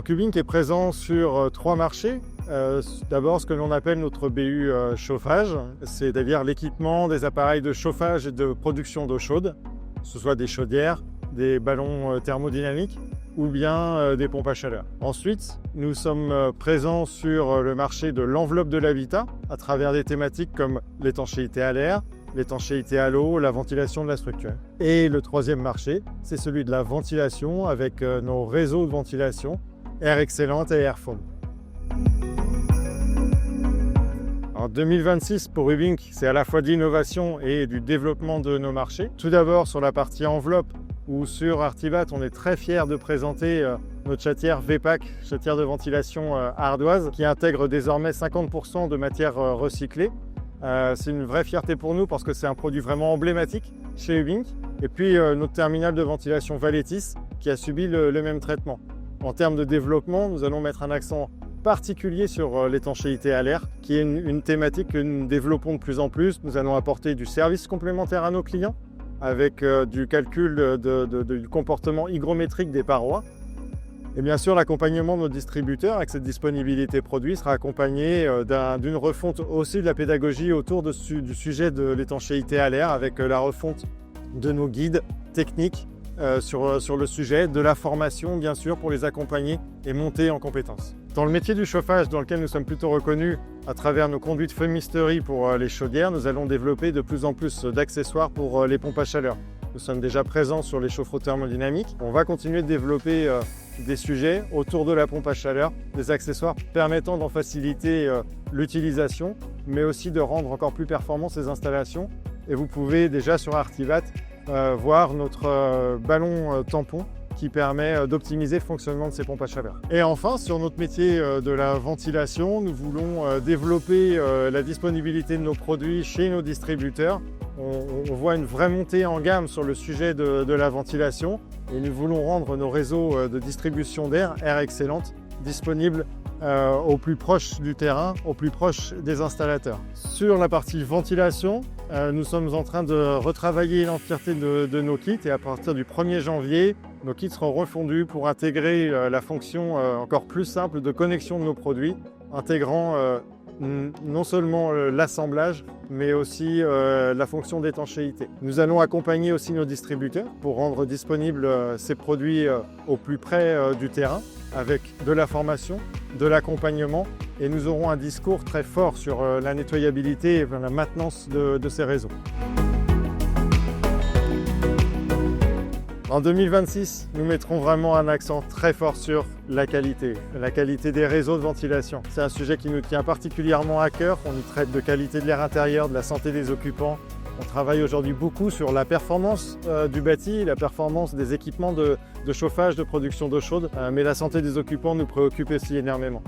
Donc Ubink est présent sur 3 marchés. D'abord ce que l'on appelle notre BU chauffage, c'est-à-dire l'équipement des appareils de chauffage et de production d'eau chaude, que ce soit des chaudières, des ballons thermodynamiques ou bien des pompes à chaleur. Ensuite, nous sommes présents sur le marché de l'enveloppe de l'habitat à travers des thématiques comme l'étanchéité à l'air, l'étanchéité à l'eau, la ventilation de la structure. Et le troisième marché, c'est celui de la ventilation avec nos réseaux de ventilation Air Excellent et Airfoam. En 2026, pour Ubink, c'est à la fois de l'innovation et du développement de nos marchés. Tout d'abord sur la partie enveloppe, où sur Artivat, on est très fiers de présenter notre chatière VPAC, chatière de ventilation ardoise, qui intègre désormais 50% de matière recyclée. C'est une vraie fierté pour nous parce que c'est un produit vraiment emblématique chez Ubink. Et puis notre terminal de ventilation Valétis qui a subi le même traitement. En termes de développement, nous allons mettre un accent particulier sur l'étanchéité à l'air, qui est une thématique que nous développons de plus en plus. Nous allons apporter du service complémentaire à nos clients avec du calcul du comportement hygrométrique des parois. Et bien sûr, l'accompagnement de nos distributeurs avec cette disponibilité produit sera accompagné d'une refonte aussi de la pédagogie autour du sujet de l'étanchéité à l'air avec la refonte de nos guides techniques sur le sujet, de la formation bien sûr pour les accompagner et monter en compétences. Dans le métier du chauffage dans lequel nous sommes plutôt reconnus à travers nos conduites fumisterie pour les chaudières, nous allons développer de plus en plus d'accessoires pour les pompes à chaleur. Nous sommes déjà présents sur les chauffe-eau thermodynamiques. On va continuer de développer des sujets autour de la pompe à chaleur, des accessoires permettant d'en faciliter l'utilisation, mais aussi de rendre encore plus performants ces installations. Et vous pouvez déjà sur Artivat voir notre ballon tampon qui permet d'optimiser le fonctionnement de ces pompes à chaleur. Et enfin, sur notre métier de la ventilation, nous voulons développer la disponibilité de nos produits chez nos distributeurs. On voit une vraie montée en gamme sur le sujet de la ventilation et nous voulons rendre nos réseaux de distribution d'air, Air Excellent, disponibles au plus proche du terrain, au plus proche des installateurs. Sur la partie ventilation, nous sommes en train de retravailler l'entièreté de nos kits et à partir du 1er janvier, nos kits seront refondus pour intégrer la fonction encore plus simple de connexion de nos produits, intégrant non seulement l'assemblage, mais aussi la fonction d'étanchéité. Nous allons accompagner aussi nos distributeurs pour rendre disponibles ces produits au plus près du terrain, avec de la formation, de l'accompagnement, et nous aurons un discours très fort sur la nettoyabilité et la maintenance de ces réseaux. En 2026, nous mettrons vraiment un accent très fort sur la qualité des réseaux de ventilation. C'est un sujet qui nous tient particulièrement à cœur. On y traite de qualité de l'air intérieur, de la santé des occupants. On travaille aujourd'hui beaucoup sur la performance du bâti, la performance des équipements de chauffage, de production d'eau chaude, mais la santé des occupants nous préoccupe aussi énormément.